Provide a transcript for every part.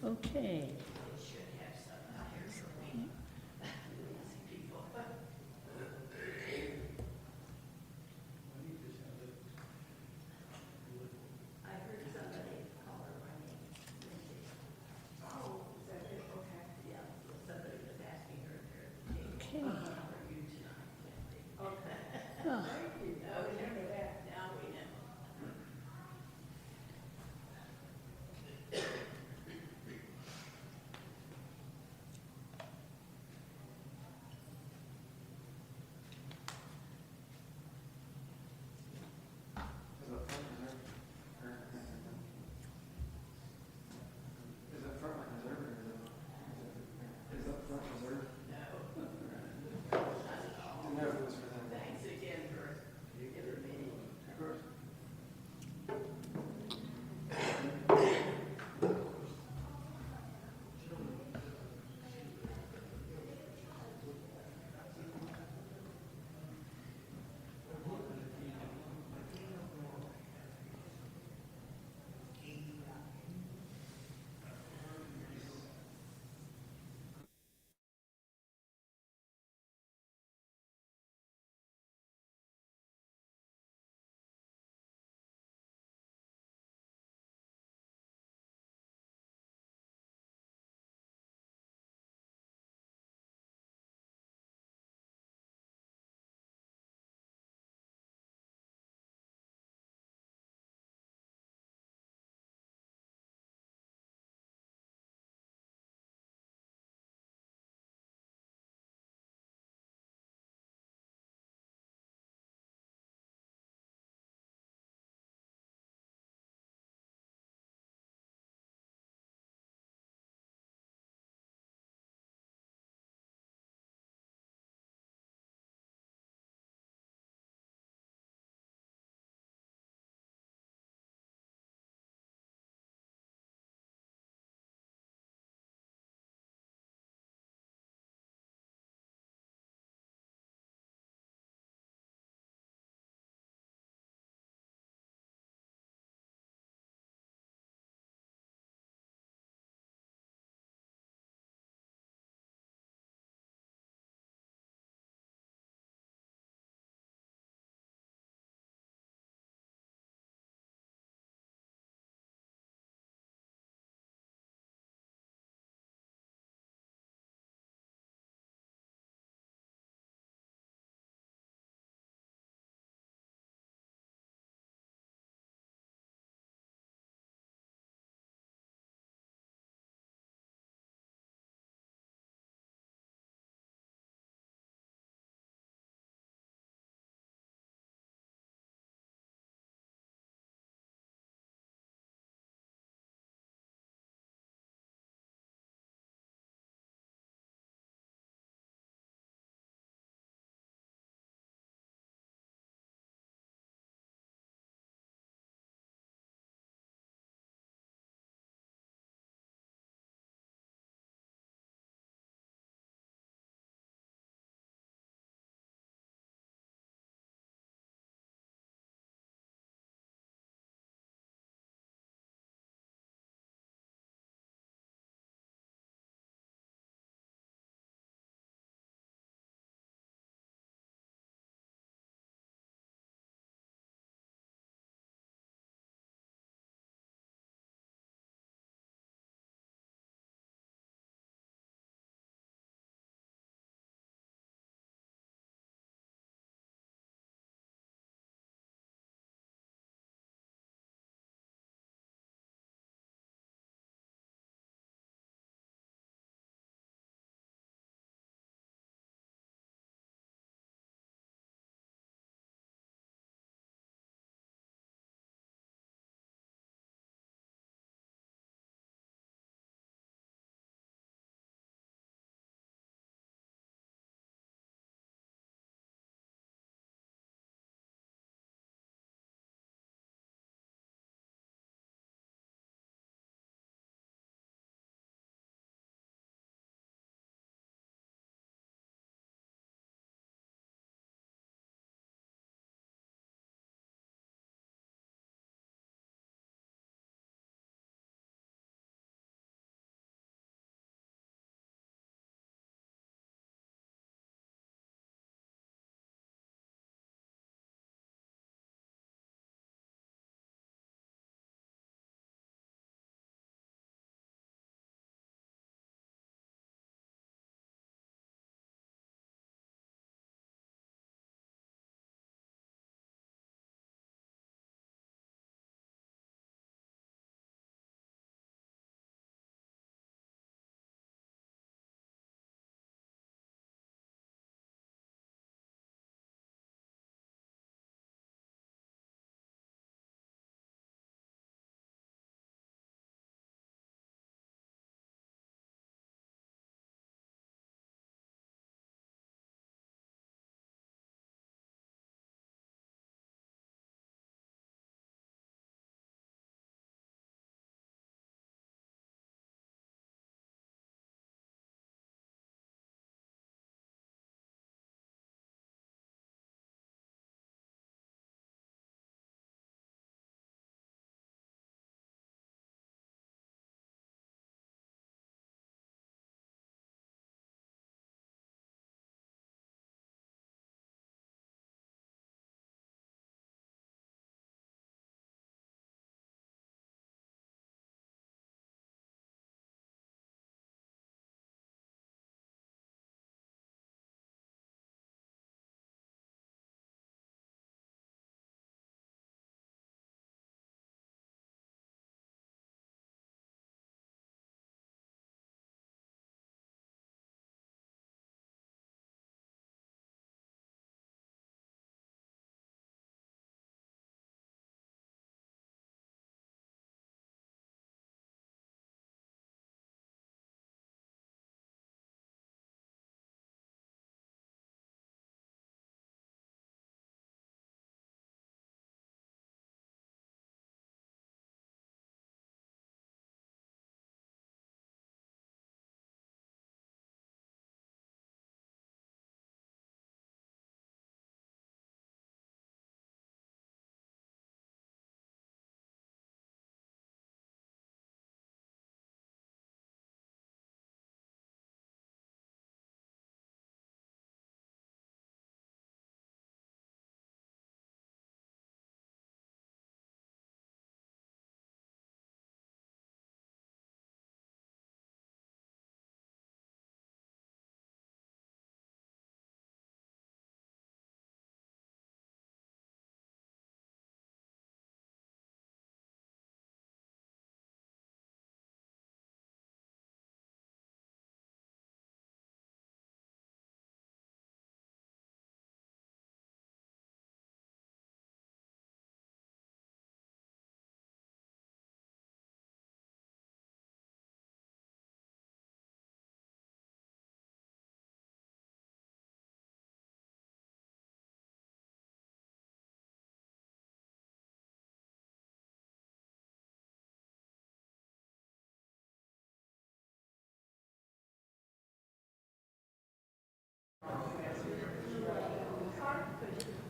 Okay. Okay. Oh.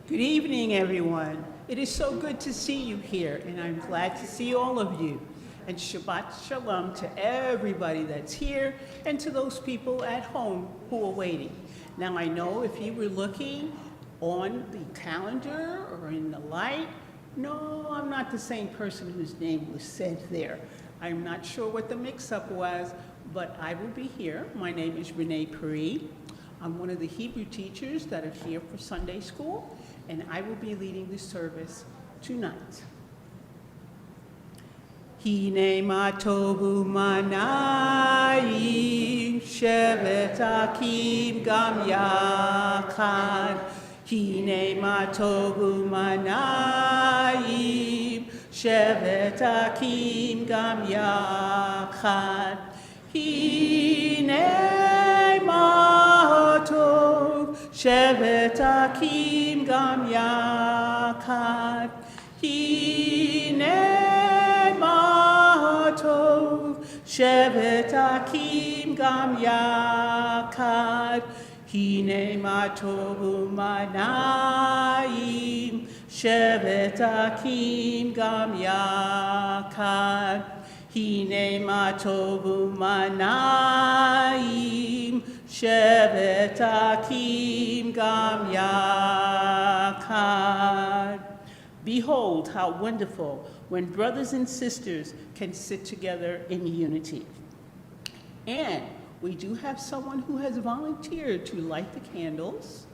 Good evening, everyone. It is so good to see you here, and I'm glad to see all of you. And Shabbat Shalom to everybody that's here and to those people at home who are waiting. Now, I know if you were looking on the calendar or in the light, no, I'm not the same person whose name was said there. I'm not sure what the mix-up was, but I will be here. My name is Renee Peri. I'm one of the Hebrew teachers that are here for Sunday school, and I will be leading the service tonight. Hine ma tovu manayim shevet akim gam yachad. Hine ma tovu manayim shevet akim gam yachad. Hine ma tov shevet akim gam yachad. Hine shevet akim gam yachad, hine ma tovu manayim. Shevet akim gam yachad, hine ma tovu manayim. Shevet akim gam yachad. Behold how wonderful when brothers and sisters can sit together in unity. And we do have someone who has volunteered to light the candles.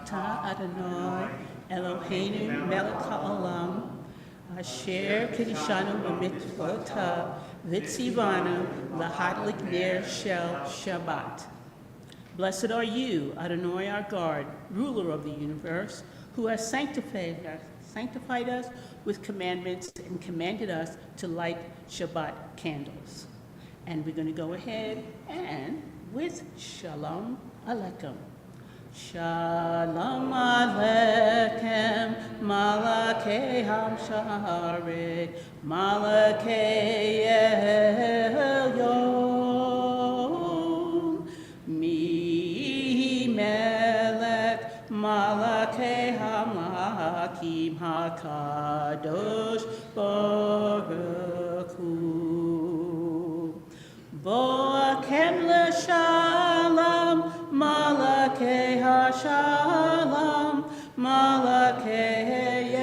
Ta Adonai, Eloheinu melech haolam, asher kiddushanu b'mitzvotav, v'tzivanu lahadlik ner shel Shabbat. Blessed are you, Adonai our God, ruler of the universe, who has sanctified us with commandments and commanded us to light Shabbat candles. And we're going to go ahead and with Shalom Aleichem. Shalom Aleichem, Malakei Hamsharet, Malakei Elyon, Mi Melech, Malakei Hamlakim HaKadosh Baruch Hu. Boakem l'shalom, Malakei HaShalom, Malakei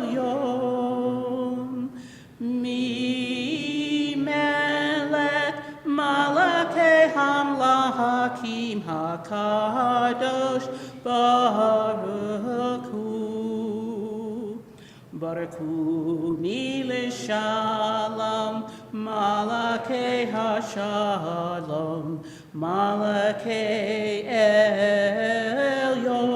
Elyon. Mi Melech, Malakei Hamlakim HaKadosh Baruch Hu. Baruch Hu ni l'shalom, Malakei HaShalom, Malakei Elyon.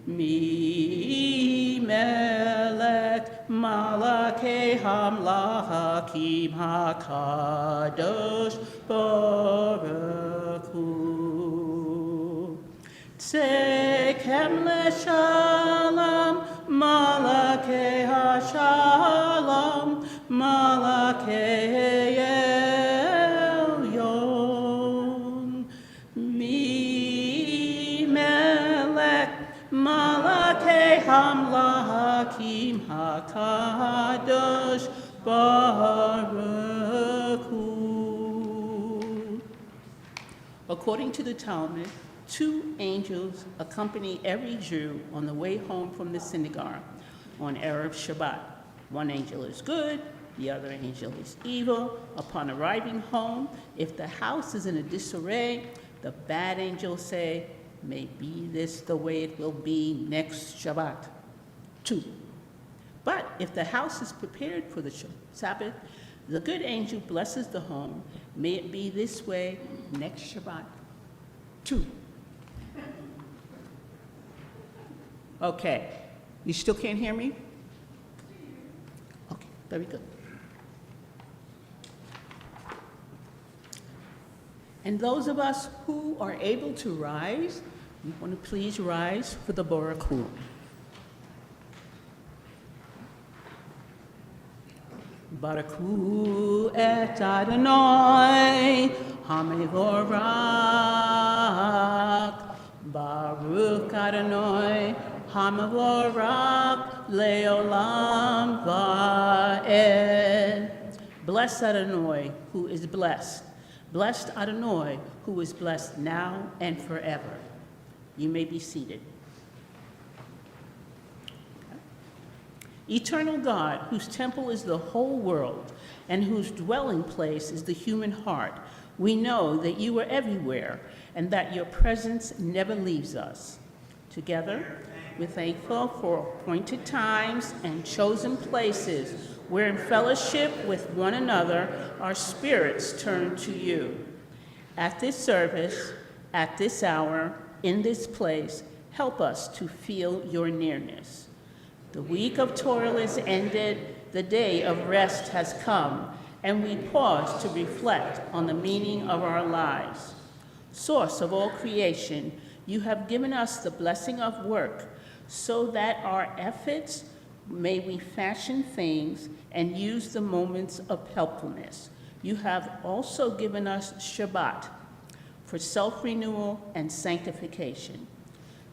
Mi Melech, Malakei Hamlakim HaKadosh Baruch Hu. Tzekem l'shalom, Malakei HaShalom, Malakei Elyon. Mi Melech, Malakei Hamlakim HaKadosh Baruch Hu. According to the Talmud, 2 angels accompany every Jew on the way home from the synagogue on Erev Shabbat. One angel is good, the other angel is evil. Upon arriving home, if the house is in a disarray, the bad angels say, may be this the way it will be next Shabbat. 2. But if the house is prepared for the Sabbath, the good angel blesses the home. May it be this way next Shabbat. 2. Okay. You still can't hear me? Okay, very good. And those of us who are able to rise, we want to please rise for the Barakhu. Barakhu et Adonai Hamivorak. Baruch Adonai Hamivorak Leolam Va'ed. Blessed Adonai, who is blessed. Blessed Adonai, who is blessed now and forever. You may be seated. Eternal God, whose temple is the whole world and whose dwelling place is the human heart, we know that you are everywhere and that your presence never leaves us. Together, we're thankful for appointed times and chosen places where in fellowship with one another our spirits turn to you. At this service, at this hour, in this place, help us to feel your nearness. The week of toil is ended, the day of rest has come, and we pause to reflect on the meaning of our lives. Source of all creation, you have given us the blessing of work, so that our efforts may we fashion things and use the moments of helpfulness. You have also given us Shabbat for self-renewal and sanctification.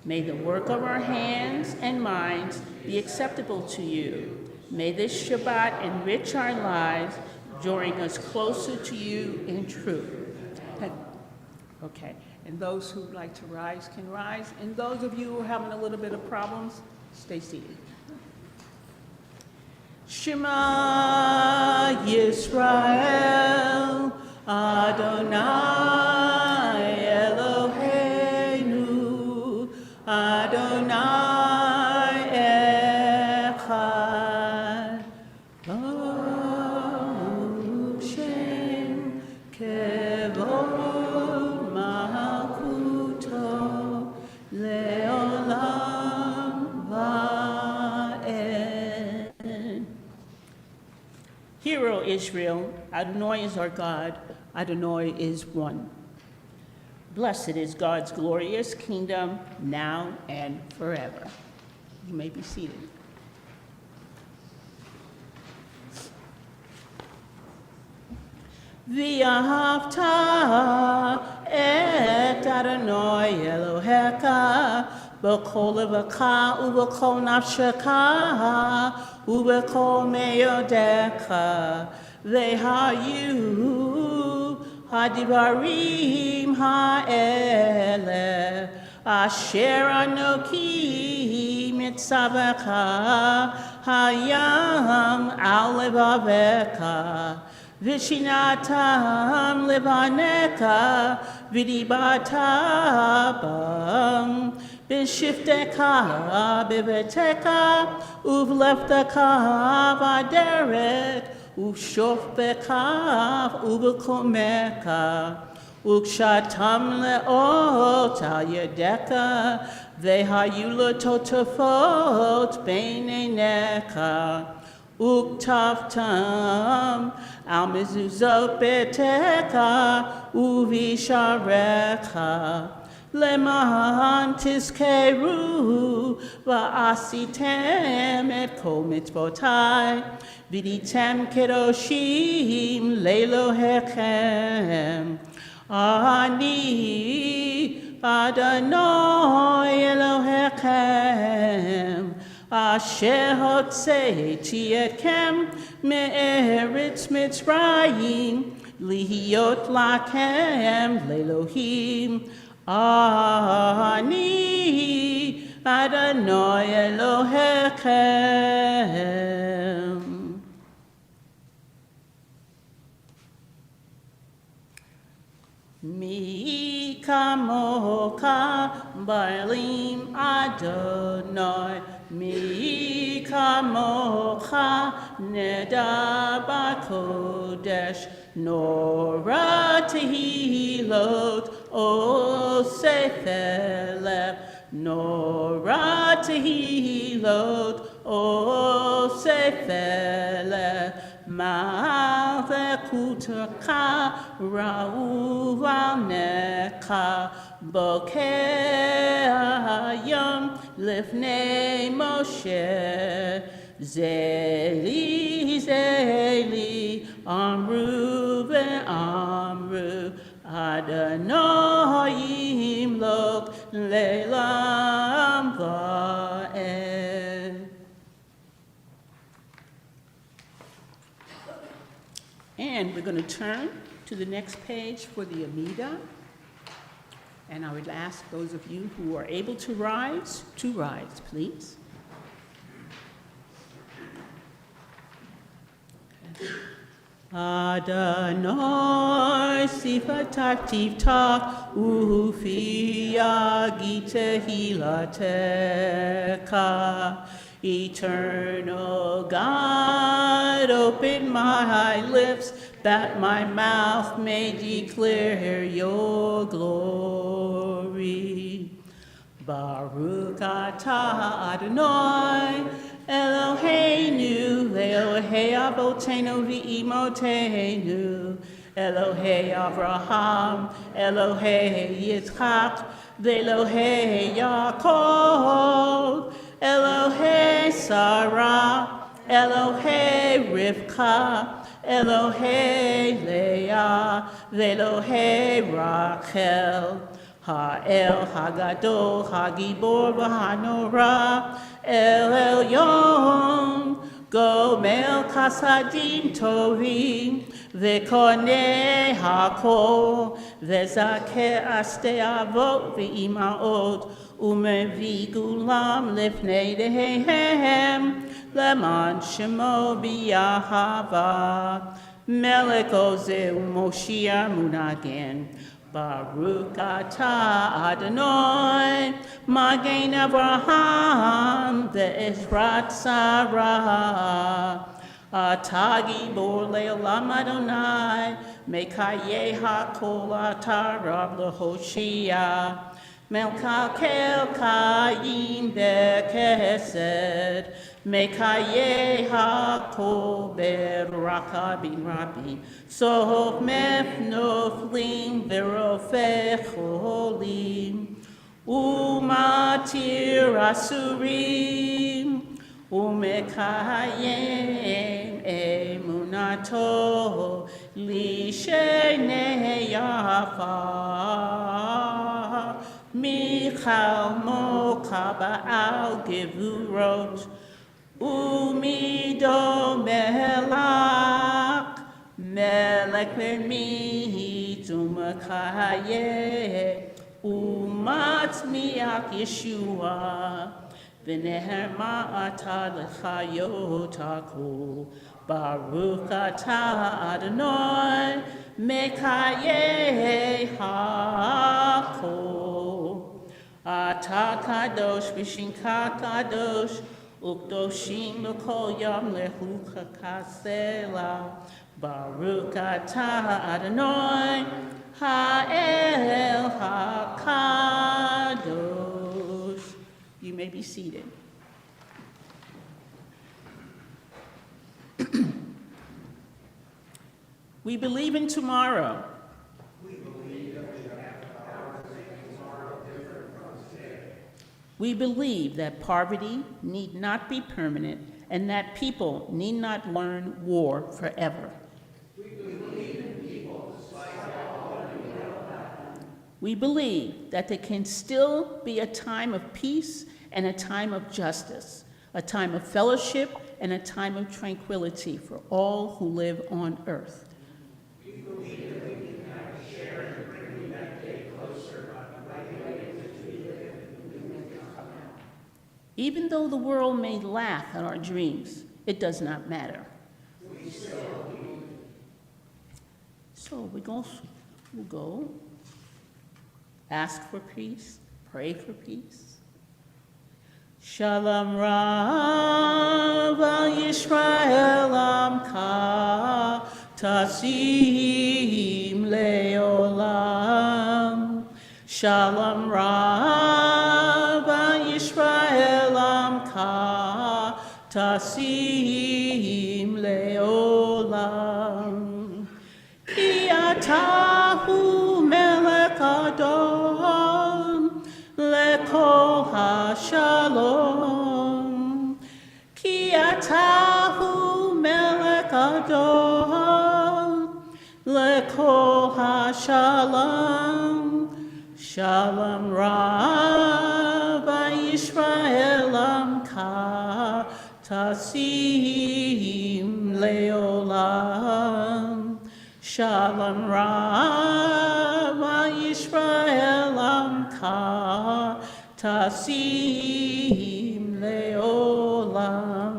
May the work of our hands and minds be acceptable to you. May this Shabbat enrich our lives, drawing us closer to you in truth. Okay, and those who'd like to rise can rise, and those of you who are having a little bit of problems, stay seated. Shema Yisrael, Adonai Eloheinu, Adonai Echad, Baruch Shem Kevod Malchuto Leolam Va'ed. Hear, O Israel, Adonai is our God, Adonai is one. Blessed is God's glorious kingdom, now and forever. You may be seated. V'ahavta et Adonai Elohecha b'kol levacha u'b'kol nafshecha u'b'kol meyodecha v'hayu hadivarim ha'eleh asher anoki mitzavecha hayam al levavecha Vishinatam levaneka vidibata bam bishifteka biveteka uvlefteka vaderet uvshofbeka uvakomeka ukshatam leot al yedeka vehayula totafot beineneka Uktavtam al mezuzot beteka uvisharecha leman tizkeru va'asitem et kol mitzvotai viditem kedoshim lelohechem ani Adonai Elohechem Asher hotzeiti etchem me'eretz Mitzrayim lihiyot lakem lelohim ani Adonai Elohechem. Mi kamocha ba'alim Adonai Mi kamocha neda b'kodesh Nora tehilot o sefer lev Nora tehilot o sefele ma'ave kutaka ra'uva neka bokeh hayom lifnei Moshe zeli zeli amru ve'amru Adonai yimlok leilam va'ed. And we're going to turn to the next page for the Amida. And I would ask those of you who are able to rise, please. Adonai sifatak tivtak ufi yagite hilateka. Eternal God, open my lips that my mouth may declare your glory. Baruch atah Adonai Eloheinu, Elohei Avotenu v'imotenu, Elohei Avraham, Elohei Yitzchak, Elohei Yaakov, Elohei Sarah, Elohei Rivka, Elohei Leah, Elohei Rachel. Ha'el Hagadol Hagibor v'Hanora El Elyon Gomel Chasadim Tovim V'konei Hakol V'zakeh Aste Avot V'imaot Umevi Gulam Lifnei Dehem Leman Shemo B'Yahava Melech Ozeh U'Moshiach Munagen Baruch atah Adonai, Magen Avraham, ve'ezrat Sarah. Atah gibor le'olam Adonai, mekayeh hakol atah rab lehoshia. Melkakel kayim bekesed, mekayeh hakol beraka bin rabbi. Sof mefnoflim verofeh cholim, umatir asurim, umekayem emunato lishenei yafa. Michal mocha ba'al gevurot, umido melach, melech vermihit umakaye, umatzmiach Yeshua, v'neherma atah lechayot hakol, Baruch atah Adonai, mekayeh hakol. Atah kadosh v'shincha kadosh, ukdoshim b'kol yom lehucha kasela. Baruch atah Adonai, ha'el hakadosh. You may be seated. We believe in tomorrow. We believe that poverty need not be permanent and that people need not learn war forever. We believe that there can still be a time of peace and a time of justice, a time of fellowship and a time of tranquility for all who live on earth. Even though the world may laugh at our dreams, it does not matter. So we'll go, ask for peace, pray for peace. Shalom Rav al Yisrael Amcha Tasim Leolam. Shalom Rav tasim leolam. Ki atahu melech adon lekol hashalom. Ki atahu melech adon lekol hashalom. Shalom Rav Yisrael Amka tasim leolam. Shalom Rav Yisrael Amka tasim leolam.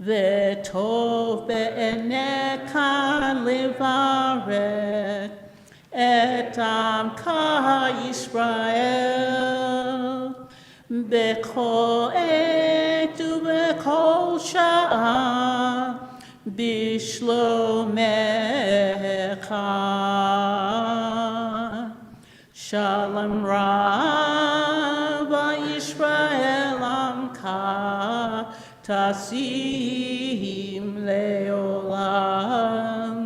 V'tov be'eneka levaret et Amka Yisrael b'chol et u'b'chol sha'ah b'shlomecha. Shalom Rav Yisrael Amka tasim leolam.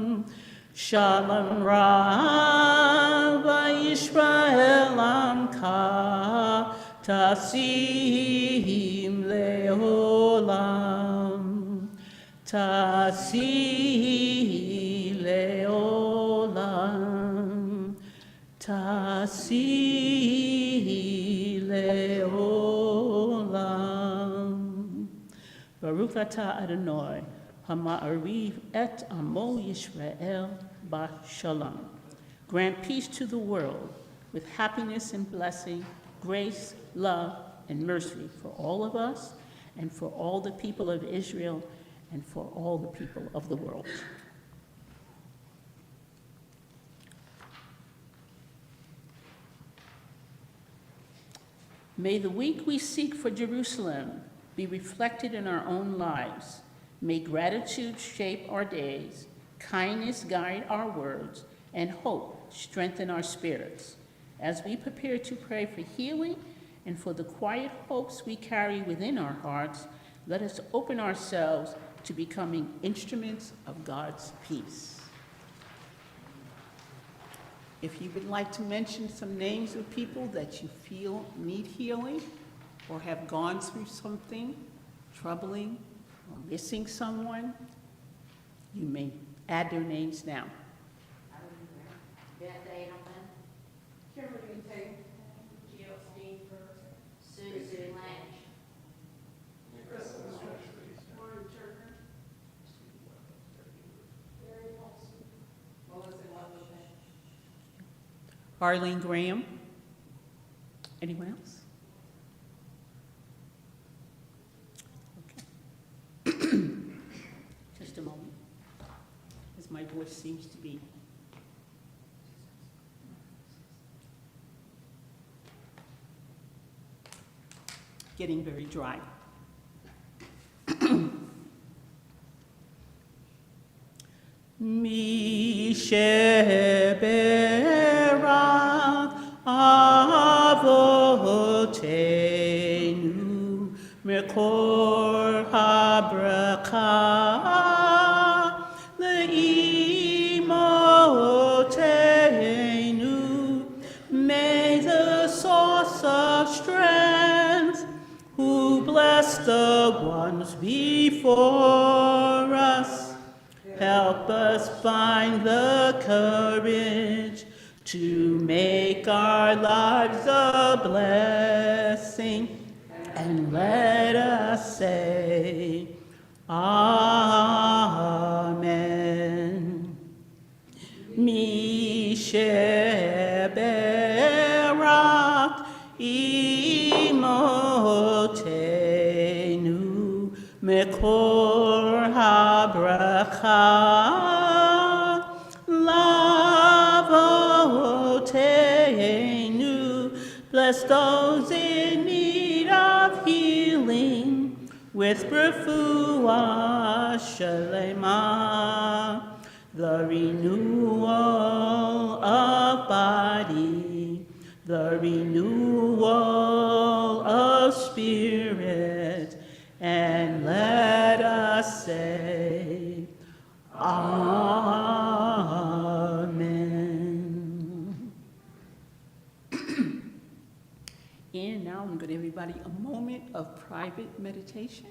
Shalom Rav Yisrael Amka tasim leolam. Tasim leolam. Tasim leolam. Baruch atah Adonai, hama'ariv et amo Yisrael b'shalom. Grant peace to the world with happiness and blessing, grace, love, and mercy for all of us and for all the people of Israel and for all the people of the world. May the week we seek for Jerusalem be reflected in our own lives. May gratitude shape our days, kindness guide our words, and hope strengthen our spirits. As we prepare to pray for healing and for the quiet hopes we carry within our hearts, let us open ourselves to becoming instruments of God's peace. If you would like to mention some names of people that you feel need healing or have gone through something troubling or missing someone, you may add their names now. Beth Edelman, Kimberly Tate, Jill Steenberg, Susie Lynch, Warren Turner, Mary Olson, Melissa Loveland, Arlene Graham. Anyone else? Okay. Just a moment, as my voice seems to be getting very dry. Mi sheberak avotenu mekor habracha leimotenu. May the source of strength, who bless the ones before us, help us find the courage to make our lives a blessing, and let us say, Amen. Mi sheberak imotenu mekor habracha lavotenu. Bless those in need of healing with refuah shalema, the renewal of body, the renewal of spirit, and let Amen. And now I'm going to give everybody a moment of private meditation.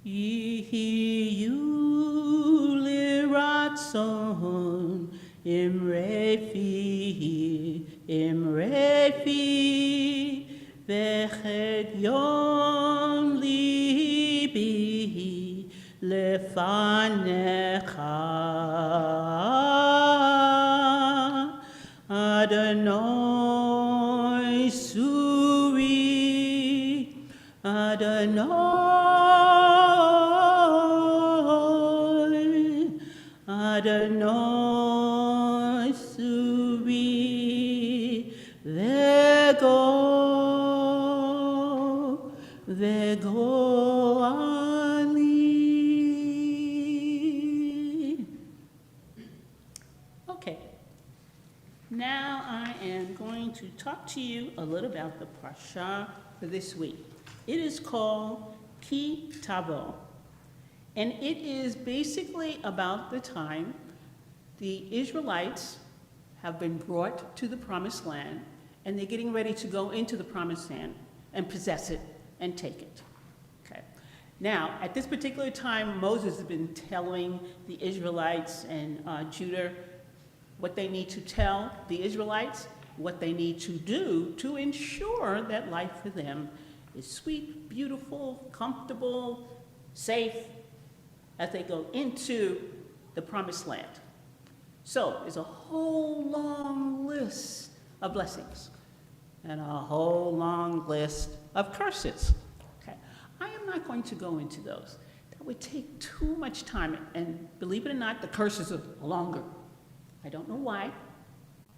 Ihi yuli ratson imrefi vechet yom libi lefanecha Adonai suri Adonai Adonai suri vego ali. Okay, now I am going to talk to you a little about the parsha for this week. It is called Ki Tavo. And it is basically about the time the Israelites have been brought to the promised land, and they're getting ready to go into the promised land and possess it and take it. Okay. Now, at this particular time, Moses has been telling the Israelites and Judah what they need to tell the Israelites, what they need to do to ensure that life for them is sweet, beautiful, comfortable, safe, as they go into the promised land. So there's a whole long list of blessings and a whole long list of curses. Okay, I am not going to go into those. That would take too much time, and believe it or not, the curses are longer. I don't know why,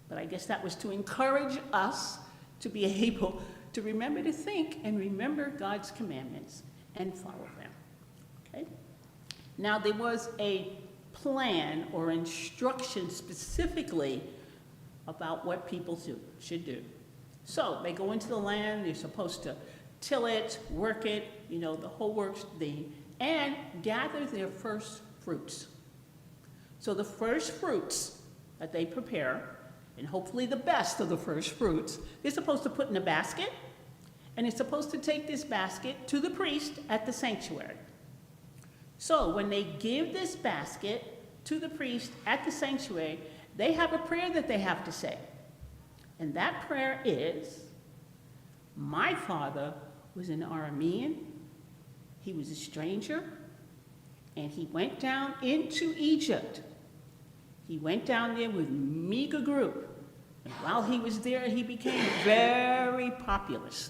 but I guess that was to encourage us to be able to remember to think and remember God's commandments and follow them. Okay? Now, there was a plan or instruction specifically about what people should do. So they go into the land, they're supposed to till it, work it, the whole works thing, and gather their first fruits. So the first fruits that they prepare, and hopefully the best of the first fruits, they're supposed to put in a basket, and they're supposed to take this basket to the priest at the sanctuary. So when they give this basket to the priest at the sanctuary, they have a prayer that they have to say. And that prayer is, my father was an Aramean, he was a stranger, and he went down into Egypt. He went down there with a meager group. And while he was there, he became very populous.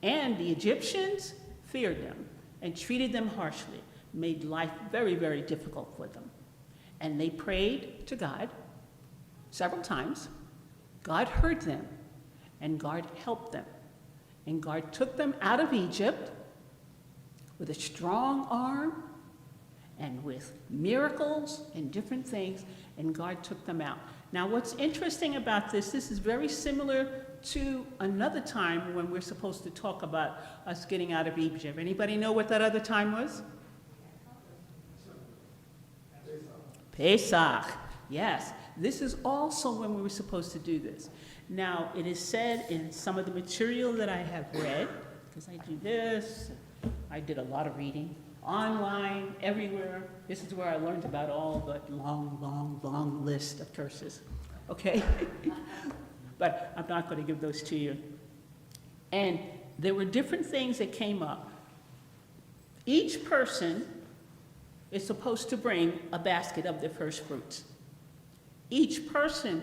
And the Egyptians feared them and treated them harshly, made life very, very difficult for them. And they prayed to God several times. God heard them, and God helped them. And God took them out of Egypt with a strong arm and with miracles and different things, and God took them out. Now, what's interesting about this is very similar to another time when we're supposed to talk about us getting out of Egypt. Anybody know what that other time was? Pesach. Yes, this is also when we were supposed to do this. Now, it is said in some of the material that I have read, because I do this, I did a lot of reading, online, everywhere. This is where I learned about all the long list of curses, okay? But I'm not going to give those to you. And there were different things that came up. Each person is supposed to bring a basket of their first fruits. Each person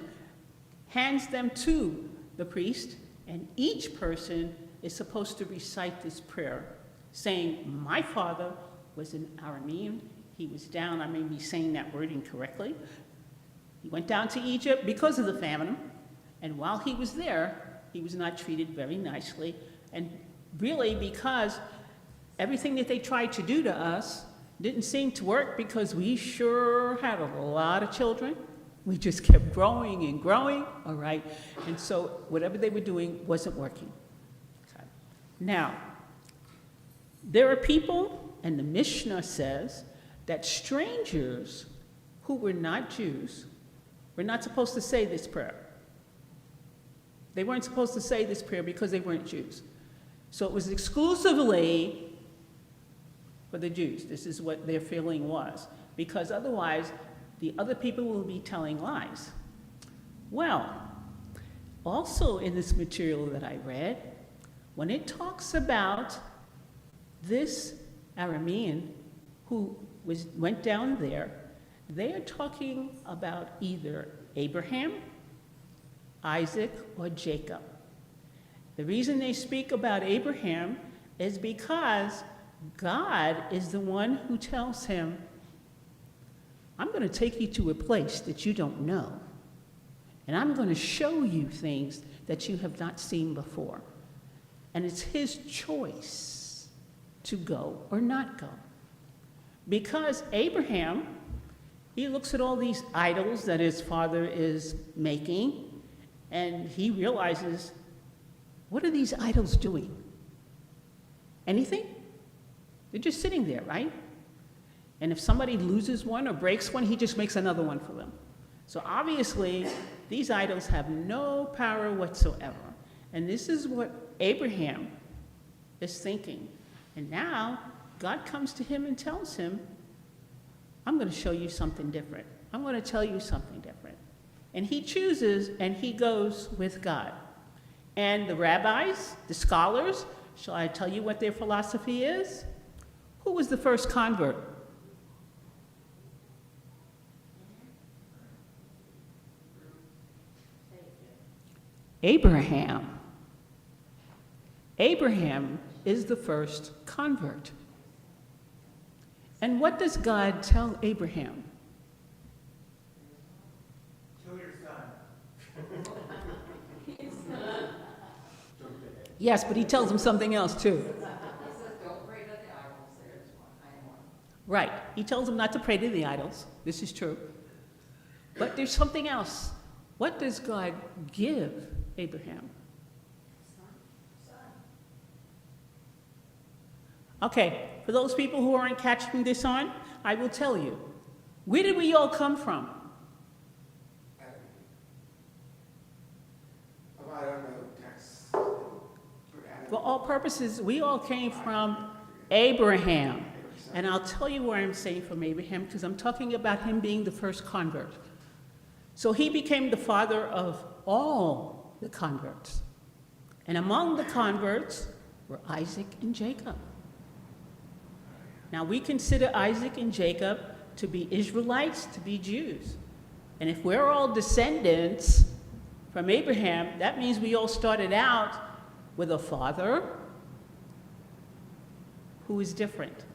hands them to the priest, and each person is supposed to recite this prayer, saying, my father was an Aramean, he was down, I may be saying that word incorrectly. He went down to Egypt because of the famine, and while he was there, he was not treated very nicely, and really because everything that they tried to do to us didn't seem to work because we sure had a lot of children. We just kept growing and growing, all right? And so whatever they were doing wasn't working. Okay. Now, there are people, and the Mishnah says, that strangers who were not Jews were not supposed to say this prayer. They weren't supposed to say this prayer because they weren't Jews. So it was exclusively for the Jews. This is what their feeling was, because otherwise the other people will be telling lies. Well, also in this material that I read, when it talks about this Aramean who went down there, they are talking about either Abraham, Isaac, or Jacob. The reason they speak about Abraham is because God is the one who tells him, I'm going to take you to a place that you don't know, and I'm going to show you things that you have not seen before. And it's his choice to go or not go. Because Abraham, he looks at all these idols that his father is making, and he realizes, what are these idols doing? Anything? They're just sitting there, right? And if somebody loses one or breaks one, he just makes another one for them. So obviously, these idols have no power whatsoever. And this is what Abraham is thinking. And now, God comes to him and tells him, I'm going to show you something different. I'm going to tell you something different. And he chooses and he goes with God. And the rabbis, the scholars, shall I tell you what their philosophy is? Who was the first convert? Abraham. Abraham is the first convert. And what does God tell Abraham? Kill your son. Yes, but he tells him something else too. He says, don't pray to the idols, there's one, I am one. Right. He tells him not to pray to the idols. This is true. But there's something else. What does God give Abraham? Okay, for those people who aren't catching this on, I will tell you. Where did we all come from? Oh, I don't know, text. For all purposes, we all came from Abraham. And I'll tell you where I'm saying from Abraham, because I'm talking about him being the first convert. So he became the father of all the converts. And among the converts were Isaac and Jacob. Now, we consider Isaac and Jacob to be Israelites, to be Jews. And if we're all descendants from Abraham, that means we all started out with a father who is different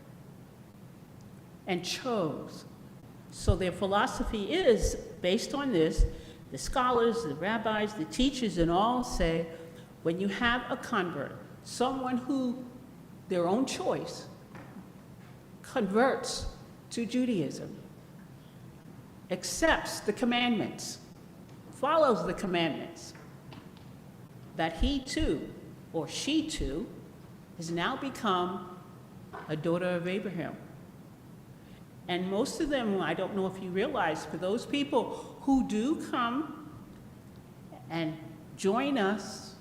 and chose. So their philosophy is based on this. The scholars, the rabbis, the teachers, and all say, when you have a convert, someone who, their own choice, converts to Judaism, accepts the commandments, follows the commandments, that he too, or she too, has now become a daughter of Abraham. And most of them, I don't know if you realize, for those people who do come and join us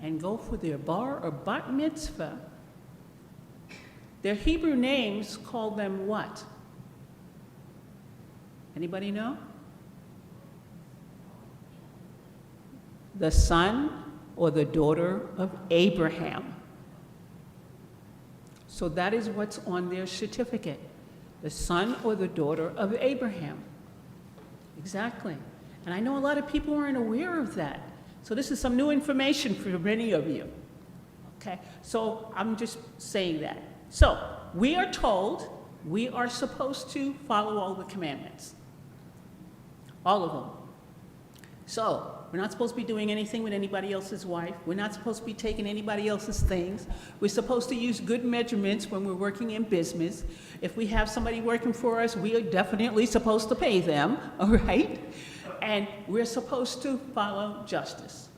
and go for their bar or bat mitzvah, their Hebrew names call them what? Anybody know? The son or the daughter of Abraham. So that is what's on their certificate. The son or the daughter of Abraham. Exactly. And I know a lot of people aren't aware of that. So this is some new information for many of you. Okay? So I'm just saying that. So we are told we are supposed to follow all the commandments. All of them. So, we're not supposed to be doing anything with anybody else's wife. We're not supposed to be taking anybody else's things. We're supposed to use good measurements when we're working in business. If we have somebody working for us, we are definitely supposed to pay them, all right? And we're supposed to follow justice.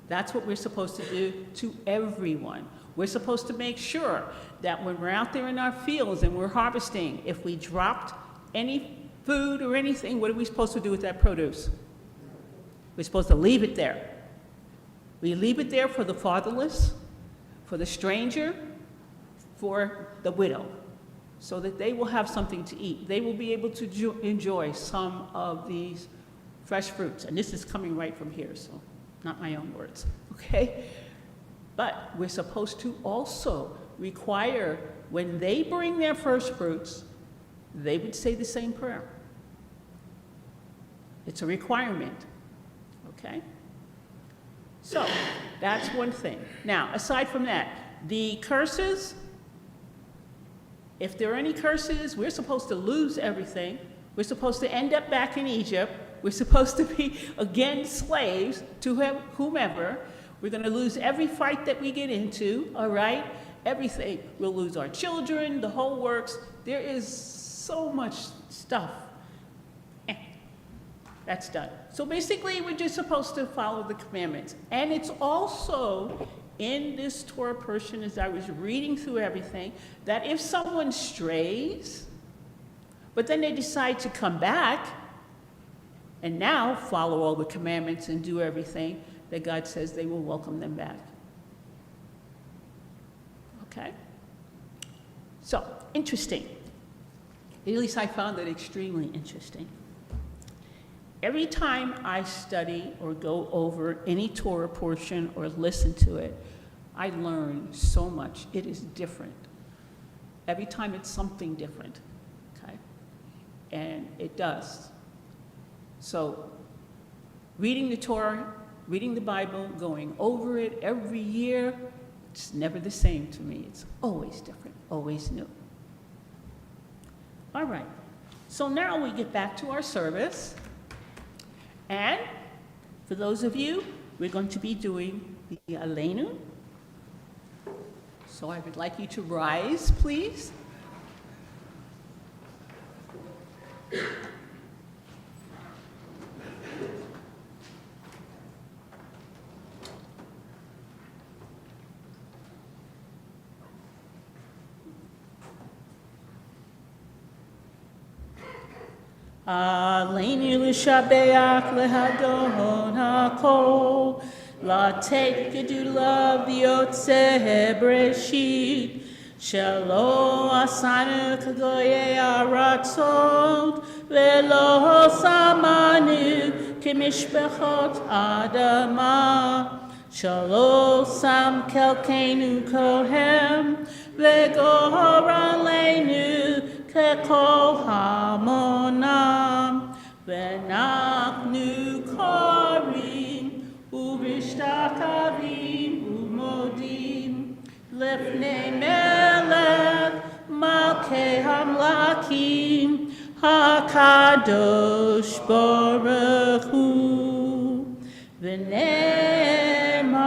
That's what we're supposed to do to everyone. We're supposed to make sure that when we're out there in our fields and we're harvesting, if we dropped any food or anything, what are we supposed to do with that produce? We're supposed to leave it there. We leave it there for the fatherless, for the stranger, for the widow, so that they will have something to eat. They will be able to enjoy some of these fresh fruits. And this is coming right from here, so not my own words, okay? But we're supposed to also require, when they bring their first fruits, they would say the same prayer. It's a requirement, okay? So, that's one thing. Now, aside from that, the curses, if there are any curses, we're supposed to lose everything. We're supposed to end up back in Egypt. We're supposed to be, again, slaves to whomever. We're going to lose every fight that we get into, all right? Everything. We'll lose our children, the whole works. There is so much stuff. That's done. So basically, we're just supposed to follow the commandments. And it's also in this Torah portion, as I was reading through everything, that if someone strays, but then they decide to come back and now follow all the commandments and do everything, that God says they will welcome them back. Okay? So, interesting. At least I found it extremely interesting. Every time I study or go over any Torah portion or listen to it, I learn so much. It is different. Every time it's something different, okay? And it does. So, reading the Torah, reading the Bible, going over it every year, it's never the same to me. It's always different, always new. All right, so now we get back to our service. And for those of you, we're going to be doing the Aleinu. So I would like you to rise, please. Aleinu l'shabeach lehadon hakol, לתת גדולה ויוצא בראשית, שלא עשינו כגויי ארצות, ולא שמנו כמשפחות אדמה, שלא שם חלקנו כהם, וגורלנו ככל המונם, ואנחנו קוראים ומשתחווים ומודים לפני מלך מלכי המלכים הקדוש ברוך הוא. ונאמר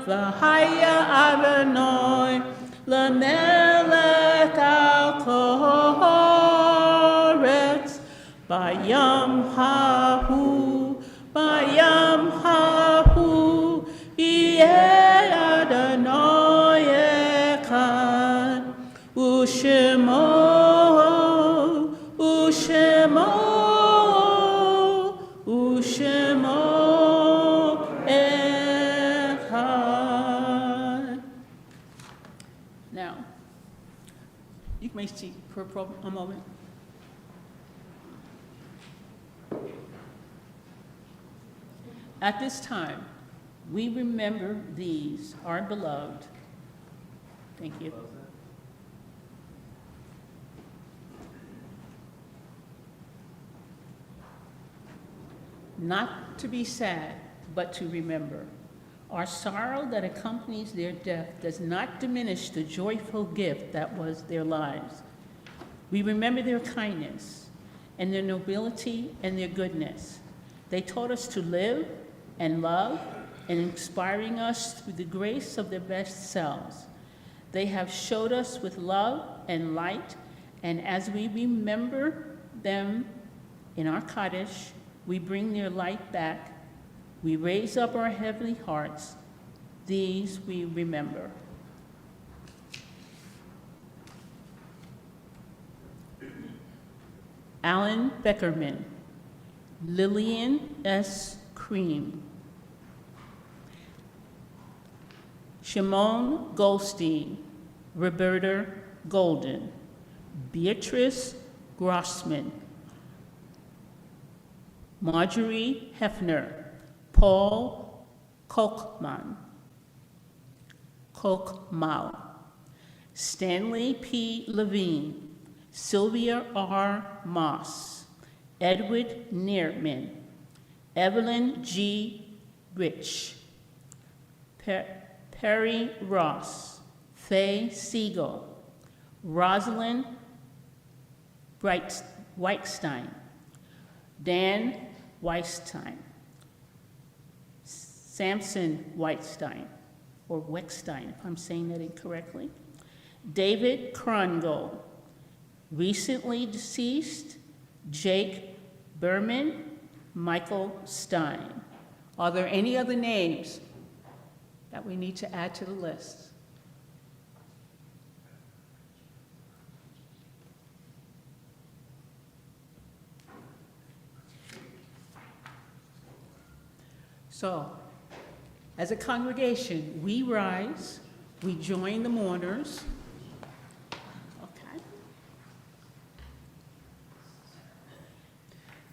והיה אדוני למלך על כל הארץ ביום ההוא ביום ההוא יהיה אדוני אחד ושמו אחד. Now, you may see for a moment. At this time, we remember these, our beloved. Thank you. Not to be sad, but to remember. Our sorrow that accompanies their death does not diminish the joyful gift that was their lives. We remember their kindness and their nobility and their goodness. They taught us to live and love and inspiring us through the grace of their best selves. They have showed us with love and light, and as we remember them in our Kaddish, we bring their light back. We raise up our heavenly hearts. These we remember. Alan Beckerman, Lillian S. Cream, Shimon Goldstein, Roberta Golden, Beatrice Grossman, Marjorie Hefner, Paul Kochmal, Stanley P. Levine, Sylvia R. Moss, Edward Neerman, Evelyn G. Rich, Perry Ross, Faye Siegel, Rosalind Whitestein, Dan Weisstein, Samson Whitestein, or Weckstein, if I'm saying that incorrectly, David Krongold, recently deceased, Jake Berman, Michael Stein. Are there any other names that we need to add to the list? So, as a congregation, we rise, we join the mourners. Okay.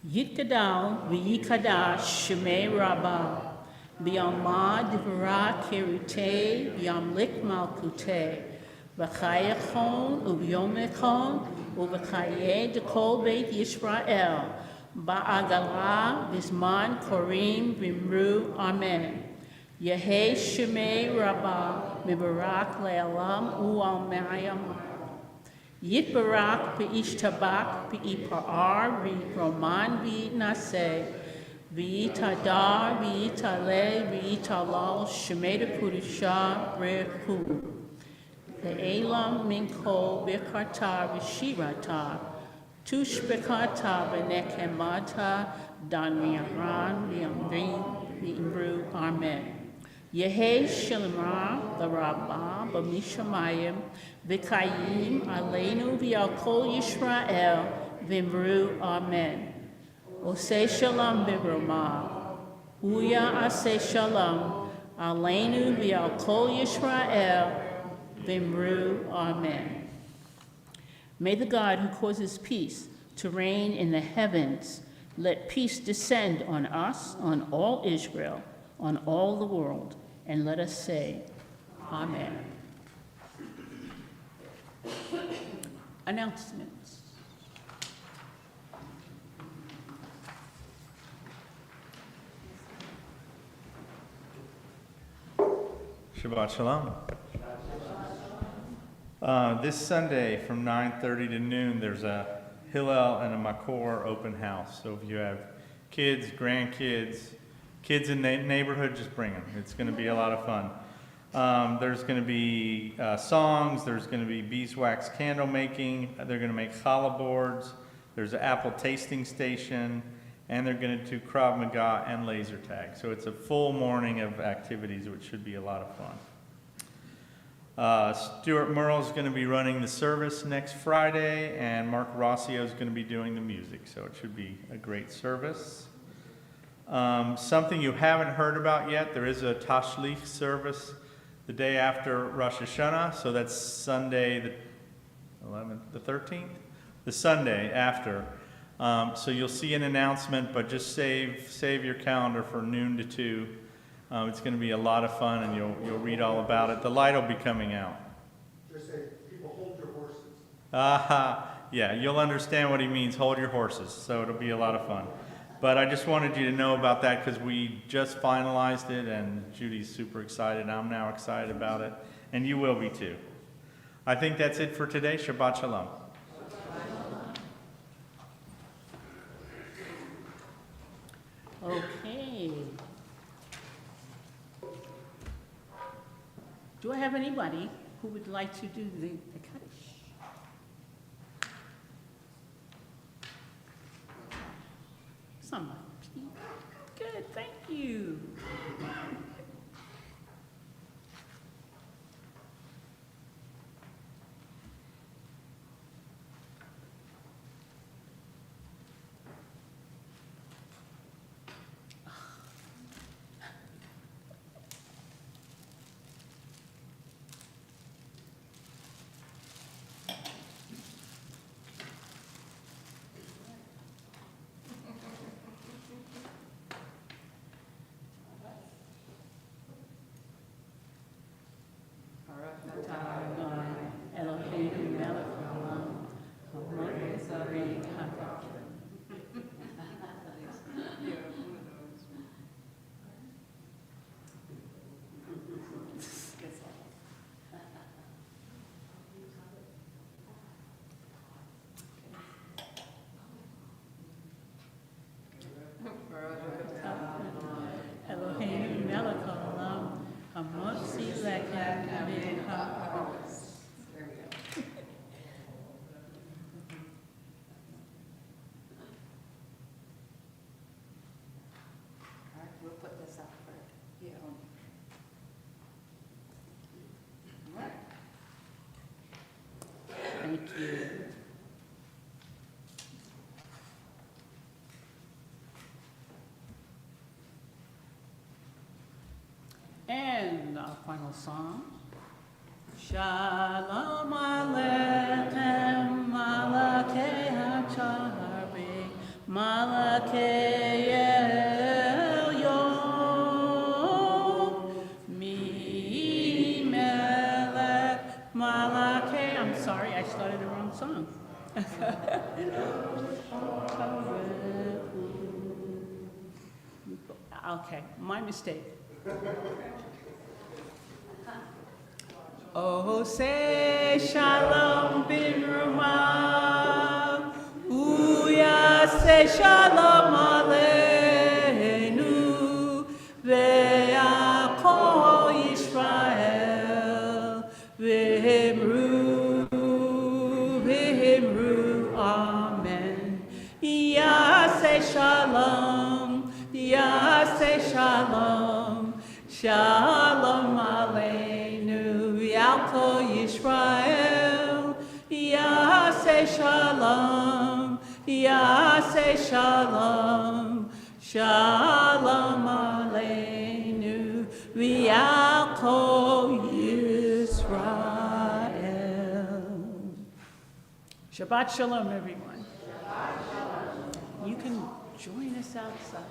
Yitkadal v'yikadash shemei rabbah, b'yamad divra kerute, b'yamlik malkute, v'chayachon u'b'yomechon, u'v'chaye dekol beit Yisrael, ba'agala v'zman korim v'imru amen. Yehei shemei rabbah, mibarak le'alam u'al Yitbarak v'ish tabak v'ipa'ar v'roman v'naseh v'itadar v'itale v'italal shemeda kudusha rehu ve'elam minko v'karta v'shirata tushbekata v'nekemata dan v'yaran v'imru amen. Yehei Shalomah l'Rabbah b'mishamayim v'kayim aleinu v'al kol Yisrael v'imru amen. Oseh shalom b'romah, uya aseh shalom aleinu v'al kol Yisrael v'imru amen. May the God who causes peace to reign in the heavens let peace descend on us, on all Israel, on all the world. And let us say, Amen. Announcements. Shabbat Shalom. This Sunday from 9:30 to noon, there's a Hillel and a Makor open house. So if you have kids, grandkids, kids in the neighborhood, just bring them. It's going to be a lot of fun. There's going to be songs. There's going to be beeswax candle making. They're going to make challah boards. There's an apple tasting station. And they're going to do Krav Maga and laser tag. So it's a full morning of activities, which should be a lot of fun. Stuart Merle is going to be running the service next Friday, and Mark Rossio is going to be doing the music. So it should be a great service. Something you haven't heard about yet, there is a Tashlich service the day after Rosh Hashanah, so that's Sunday the 11th, the 13th? The Sunday after. So you'll see an announcement, but just save your calendar for noon to 2. It's going to be a lot of fun, and you'll read all about it. The light will be coming out. Just say, people hold your horses. Yeah, you'll understand what he means, hold your horses, so it'll be a lot of fun. But I just wanted you to know about that because we just finalized it, and Judy's super excited. I'm now excited about it, and you will be too. I think that's it for today. Shabbat Shalom. Do I have anybody who would like to do the Kaddish? Somebody. Good, thank you. Eloheinu melech haolam, hamelech tzarei hadakim. Eloheinu melech haolam, hamotzi lechem min haaretz. There we go. All right, we'll put this up for you. All right. Thank you. And our final song. Shalom Aleichem, Malakei HaCharbe, Malakei Elyon, Mi Melech, Malakei. I'm sorry, I started the wrong song. Okay, my mistake. Oh, say shalom bin Rumav, Uya say shalom aleinu, ve'achol Yisrael, v'himru, amen. Ya say shalom, shalom aleinu. Yalko Yisrael, Yaseh Shalom, Yaseh Shalom, Shalom Aleinu, Yalko Yisrael. Shabbat Shalom, everyone. You can join us outside.